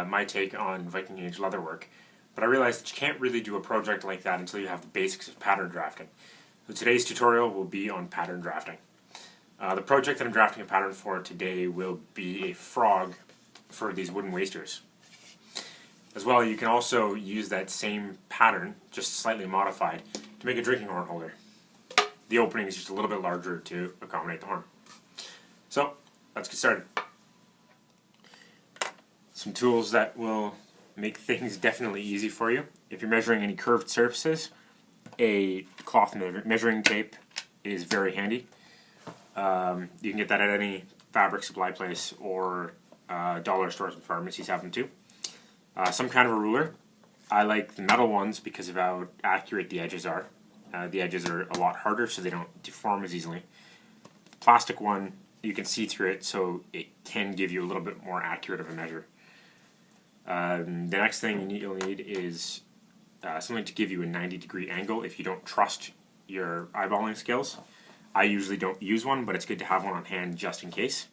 my take on Viking Age leatherwork, but I realized that you can't really do a project like that until you have the basics of pattern drafting. So today's tutorial will be on pattern drafting. The project that I'm drafting a pattern for today will be a frog for these wooden wasters. As well, you can also use that same pattern, just slightly modified, to make a drinking horn holder. The opening is just a little bit larger to accommodate the horn. So, let's get started. Some tools that will make things definitely easy for you. If you're measuring any curved surfaces, a cloth measuring tape is very handy. You can get that at any fabric supply place, or dollar stores and pharmacies have them too. Some kind of a ruler. I like the metal ones because of how accurate the edges are. The edges are a lot harder, so they don't deform as easily. The plastic one, you can see through it, so it can give you a little bit more accurate of a measure. The next thing you'll need is something to give you a 90-degree angle if you don't trust your eyeballing skills. I usually don't use one, but it's good to have one on hand just in case.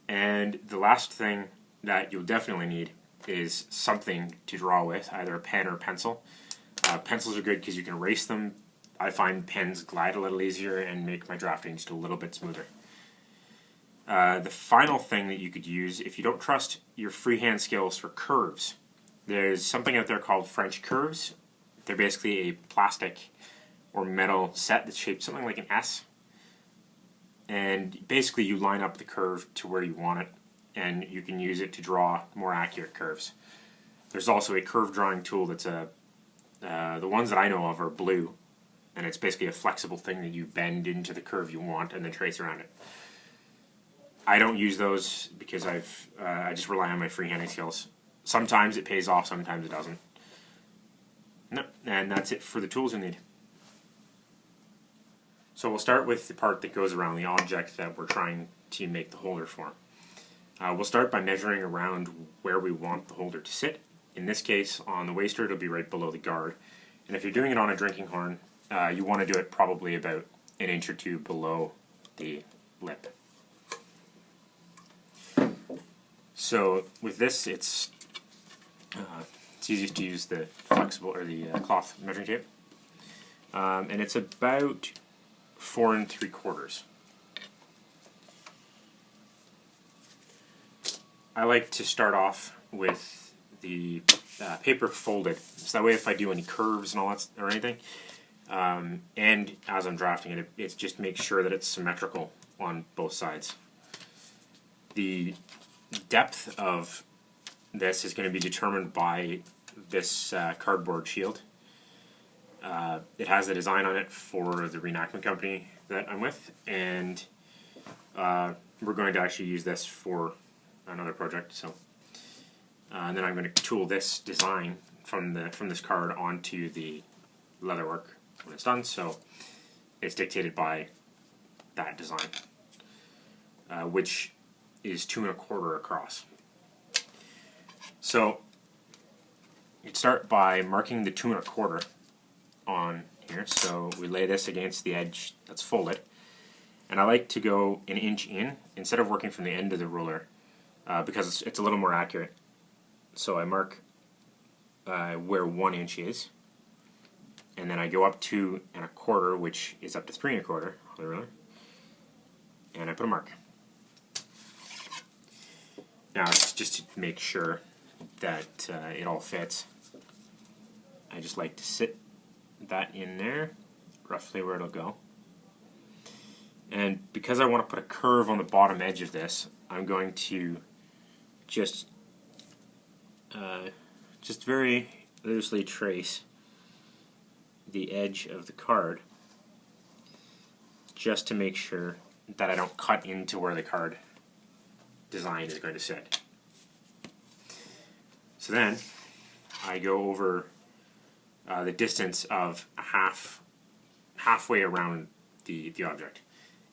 And the last thing that you'll definitely need is something to draw with, either a pen or a pencil. Pencils are good because you can erase them. I find pens glide a little easier and make my drafting just a little bit smoother. The final thing that you could use, if you don't trust your freehand skills for curves, there's something out there called French curves. They're basically a plastic or metal set that's shaped something like an S. And basically you line up the curve to where you want it, and you can use it to draw more accurate curves. There's also a curve drawing tool that's the ones that I know of are blue, and it's basically a flexible thing that you bend into the curve you want and then trace around it. I don't use those because I just rely on my freehanding skills. Sometimes it pays off, sometimes it doesn't. No, and that's it for the tools you need. So we'll start with the part that goes around the object that we're trying to make the holder for. We'll start by measuring around where we want the holder to sit. In this case, on the waster, it'll be right below the guard. And if you're doing it on a drinking horn, you want to do it probably about an inch or two below the lip. So with this, it's easiest to use the flexible or the cloth measuring tape, and it's about 4 3/4. I like to start off with the paper folded, so that way if I do any curves and all that or anything, and as I'm drafting it, it just makes sure that it's symmetrical on both sides. The depth of this is going to be determined by this cardboard shield. It has a design on it for the re-enactment company that I'm with, and we're going to actually use this for another project. So, and then I'm going to tool this design from this card onto the leatherwork when it's done. So it's dictated by that design, which is 2 1/4 across. So you'd start by marking the 2 1/4 on here. So we lay this against the edge that's folded, and I like to go an inch in instead of working from the end of the ruler because it's a little more accurate. So I mark where 1 inch is, and then I go up 2 1/4, which is up to 3 1/4 on the ruler, and I put a mark. Now, it's just to make sure that it all fits, I just like to sit that in there, roughly where it'll go. And because I want to put a curve on the bottom edge of this, I'm going to just very loosely trace the edge of the card, just to make sure that I don't cut into where the card design is going to sit. So then I go over the distance of halfway around the object.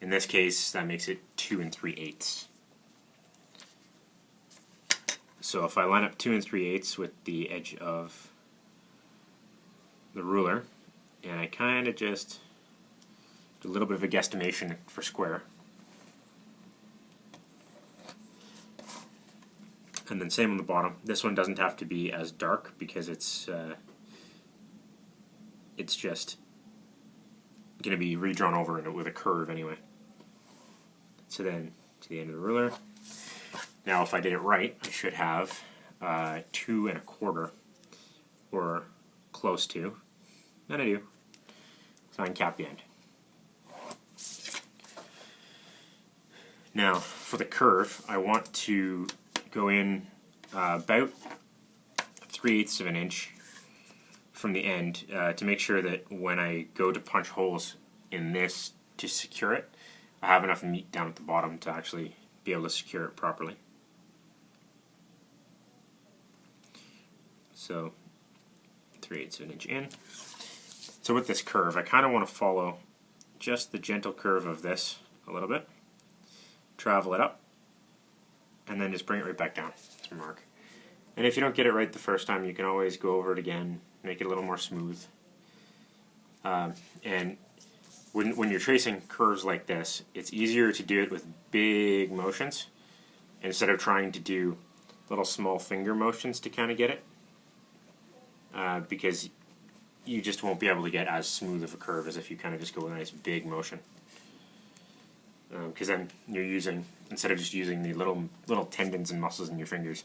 In this case, that makes it 2 3/8. So if I line up 2 3/8 with the edge of the ruler, and I kind of just do a little bit of a guesstimation for square, And then same on the bottom. This one doesn't have to be as dark because it's just going to be redrawn over with a curve anyway. So then to the end of the ruler. Now if I did it right, I should have 2 1/4 or close to. And I do. So I can cap the end. Now for the curve, I want to go in about 3/8 of an inch from the end to make sure that when I go to punch holes in this to secure it, I have enough meat down at the bottom to actually be able to secure it properly. So 3/8 of an inch in. So with this curve, I kind of want to follow just the gentle curve of this a little bit, travel it up, and then just bring it right back down to mark. And if you don't get it right the first time, you can always go over it again, make it a little more smooth. And when you're tracing curves like this, it's easier to do it with big motions instead of trying to do little small finger motions to kind of get it, because you just won't be able to get as smooth of a curve as if you kind of just go with a nice big motion. Because then you're using, instead of just using the little tendons and muscles in your fingers,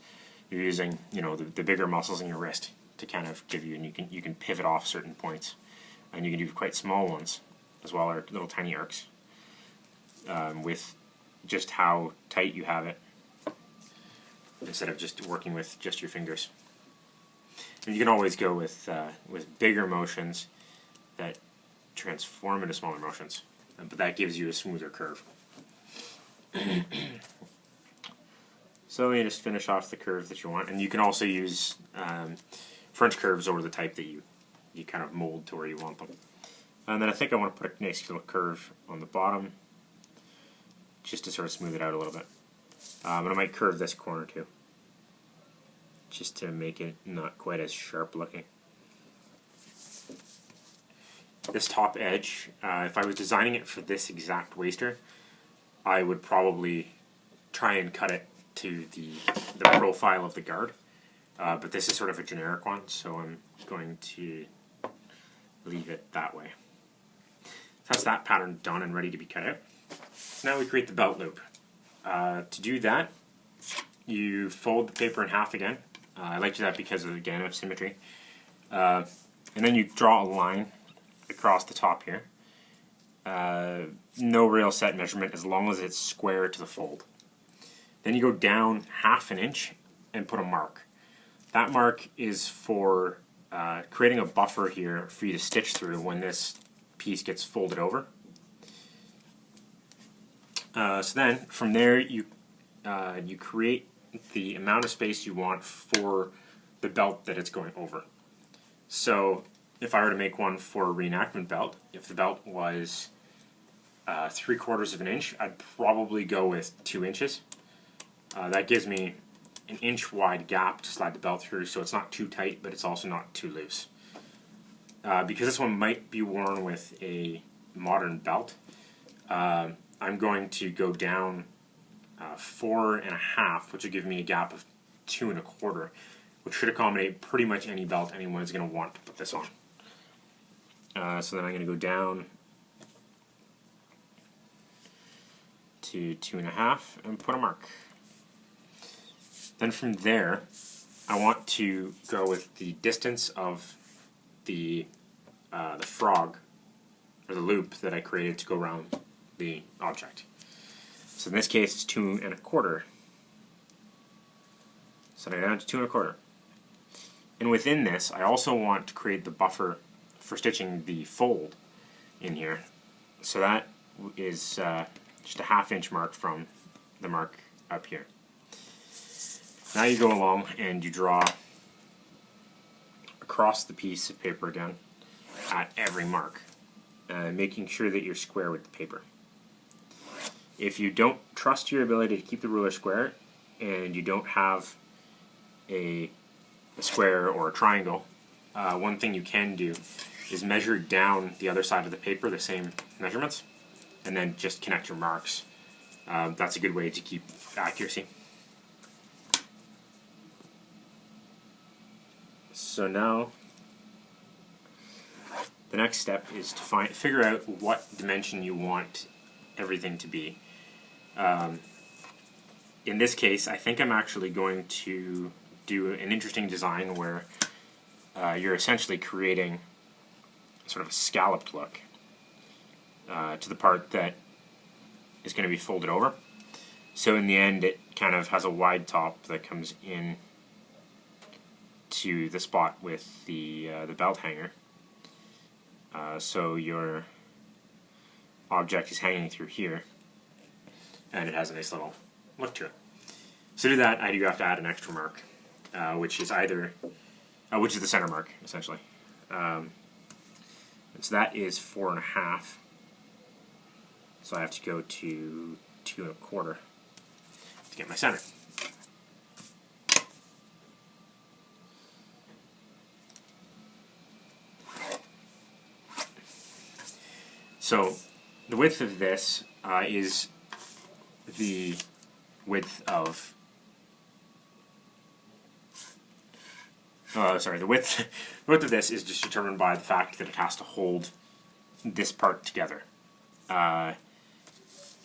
you're using, you know, the bigger muscles in your wrist to kind of give you, and you can pivot off certain points, and you can do quite small ones as well, or little tiny arcs, with just how tight you have it, instead of just working with just your fingers. And you can always go with bigger motions that transform into smaller motions, but that gives you a smoother curve. So you just finish off the curve that you want, and you can also use French curves over the type that you kind of mold to where you want them. And then I think I want to put a nice little curve on the bottom, just to sort of smooth it out a little bit. And I might curve this corner too, just to make it not quite as sharp looking. This top edge, if I was designing it for this exact waster, I would probably try and cut it to the profile of the guard. But this is sort of a generic one, so I'm going to leave it that way. So that's that pattern done and ready to be cut out. Now we create the belt loop. To do that, you fold the paper in half again. I like to do that because, again, of symmetry. And then you draw a line across the top here. No real set measurement as long as it's square to the fold. Then you go down 1/2 inch and put a mark. That mark is for creating a buffer here for you to stitch through when this piece gets folded over. So then from there you create the amount of space you want for the belt that it's going over. So if I were to make one for a reenactment belt, if the belt was 3/4 of an inch, I'd probably go with 2 inches. That gives me an inch wide gap to slide the belt through, so it's not too tight, but it's also not too loose. Because this one might be worn with a modern belt, I'm going to go down 4 1/2, which will give me a gap of 2 1/4, which should accommodate pretty much any belt anyone is going to want to put this on. So then I'm going to go down to 2 1/2 and put a mark. Then from there, I want to go with the distance of the frog, or the loop that I created to go around the object. So in this case, it's 2 1/4. So now down to 2 1/4. And within this, I also want to create the buffer for stitching the fold in here. So that is just a 1/2 inch mark from the mark up here. Now you go along and you draw across the piece of paper again at every mark, making sure that you're square with the paper. If you don't trust your ability to keep the ruler square and you don't have a square or a triangle, one thing you can do is measure down the other side of the paper the same measurements and then just connect your marks. That's a good way to keep accuracy. So now the next step is to figure out what dimension you want everything to be. In this case, I think I'm actually going to do an interesting design where you're essentially creating sort of a scalloped look to the part that is going to be folded over. So in the end, it kind of has a wide top that comes in to the spot with the belt hanger. So your object is hanging through here, and it has a nice little look to it. So to do that, I do have to add an extra mark, which is the center mark, essentially. And so that is 4.5. So I have to go to 2.25 to get my center. So the width of this is the width of the width of this is just determined by the fact that it has to hold this part together. It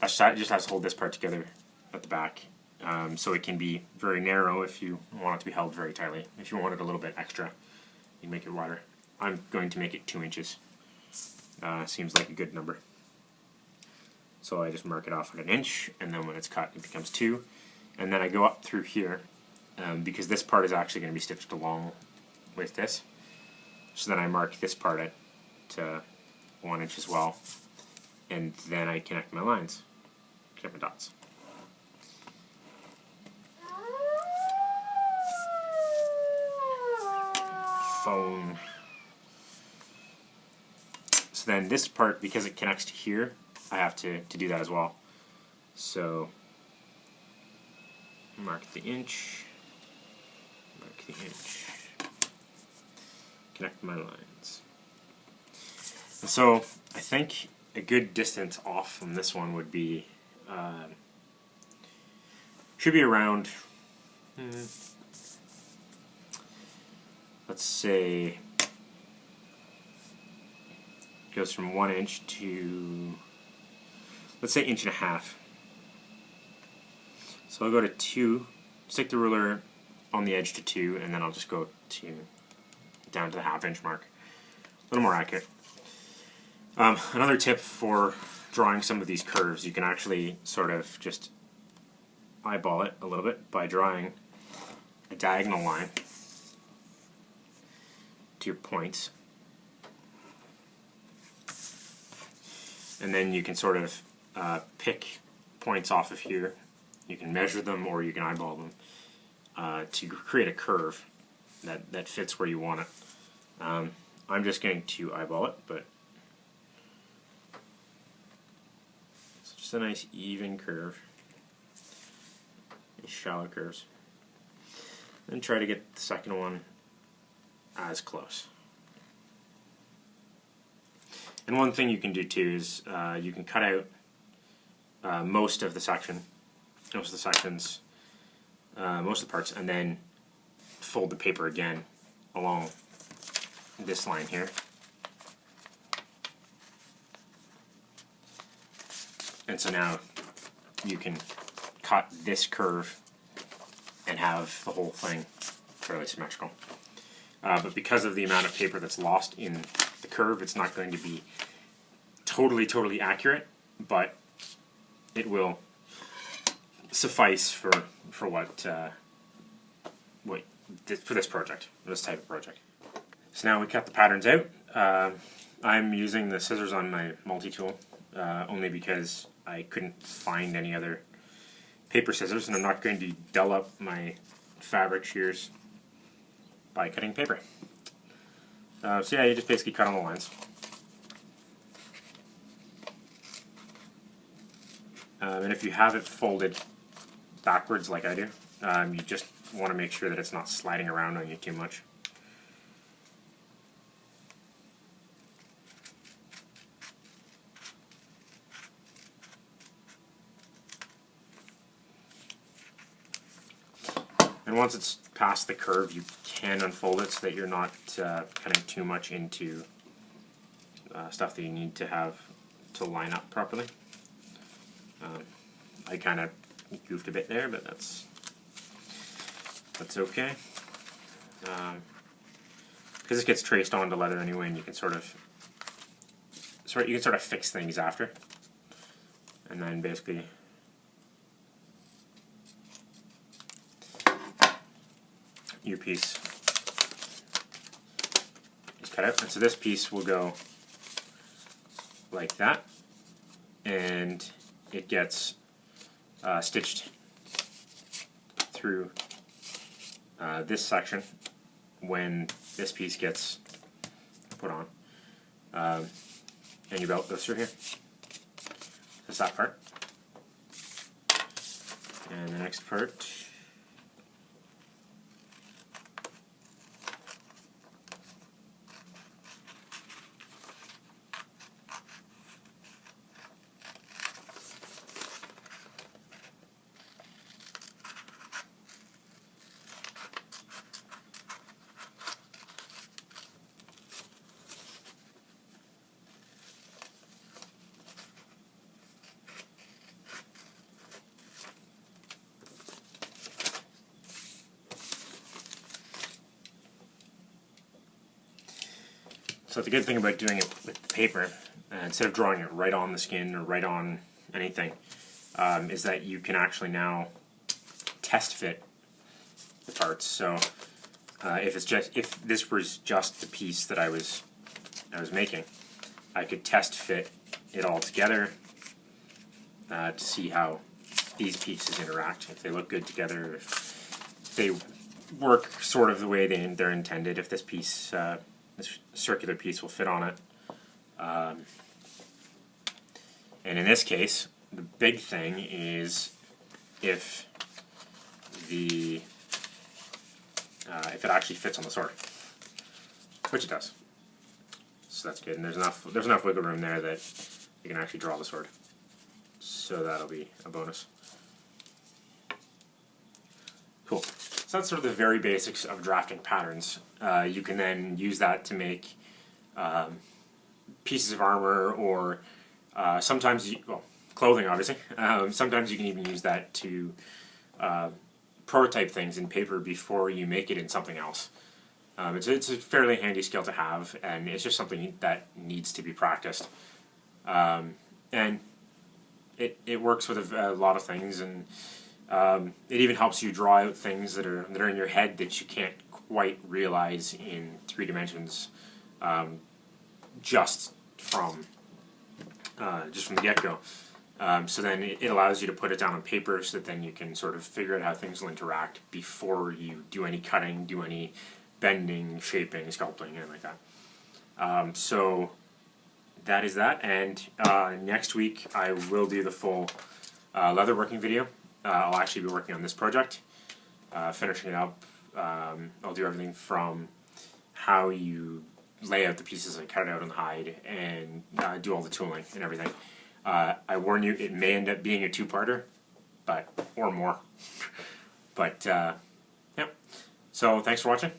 just has to hold this part together at the back. So it can be very narrow if you want it to be held very tightly. If you want it a little bit extra, you can make it wider. I'm going to make it 2 inches. Seems like a good number. So I just mark it off at 1 inch, and then when it's cut it becomes 2. And then I go up through here, because this part is actually going to be stitched along with this. So then I mark this part at 1 inch as well, and then I connect my lines, connect my dots. Phone. So then this part, because it connects to here, I have to do that as well. So mark the inch, connect my lines. And so I think a good distance off from this one would be, should be around, let's say, goes from 1 inch to, let's say, 1.5 inches. So I'll go to 2, stick the ruler on the edge to 2, and then I'll just go down to the 1/2 inch mark. A little more accurate. Another tip for drawing some of these curves, you can actually sort of just eyeball it a little bit by drawing a diagonal line to your points. And then you can sort of pick points off of here. You can measure them or you can eyeball them to create a curve that fits where you want it. I'm just going to eyeball it, but it's just a nice even curve. These shallow curves. Then try to get the second one as close. And one thing you can do too is you can cut out most of the sections, most of the parts, and then fold the paper again along this line here. And so now you can cut this curve and have the whole thing fairly symmetrical. But because of the amount of paper that's lost in the curve, it's not going to be totally accurate, but it will suffice for this project, this type of project. So now we cut the patterns out. I'm using the scissors on my multi-tool only because I couldn't find any other paper scissors, and I'm not going to dull up my fabric shears by cutting paper. So yeah, you just basically cut on the lines. And if you have it folded backwards like I do, you just want to make sure that it's not sliding around on you too much. And once it's past the curve, you hand unfold it so that you're not cutting too much into stuff that you need to have to line up properly. I kind of goofed a bit there, but that's okay. Because this gets traced onto leather anyway, and you can sort of fix things after, and then basically your piece is cut out, and so this piece will go like that, and it gets stitched through this section when this piece gets put on, and your belt goes through here. That's that part. And the next part, so the good thing about doing it with the paper, instead of drawing it right on the skin or right on anything, is that you can actually now test fit the parts. So if this was just the piece that I was making, I could test fit it all together to see how these pieces interact, if they look good together, if they work sort of the way they're intended, if this piece, this circular piece will fit on it. And in this case, the big thing is if it actually fits on the sword, which it does. So that's good, and there's enough wiggle room there that you can actually draw the sword. So that'll be a bonus. Cool. So that's sort of the very basics of drafting patterns. You can then use that to make pieces of armor, or sometimes clothing, obviously. Sometimes you can even use that to prototype things in paper before you make it in something else. It's a fairly handy skill to have, and it's just something that needs to be practiced. And it works with a lot of things, and it even helps you draw out things that are in your head that you can't quite realize in 3 dimensions, just from the get-go. So then it allows you to put it down on paper, so that then you can sort of figure out how things will interact before you do any cutting, do any bending, shaping, sculpting, anything like that. So that is that, and next week I will do the full leatherworking video. I'll actually be working on this project, finishing it up. I'll do everything from how you lay out the pieces and cut it out on the hide, and do all the tooling and everything. I warn you, it may end up being a 2-parter, or more. But, yeah. So, thanks for watching.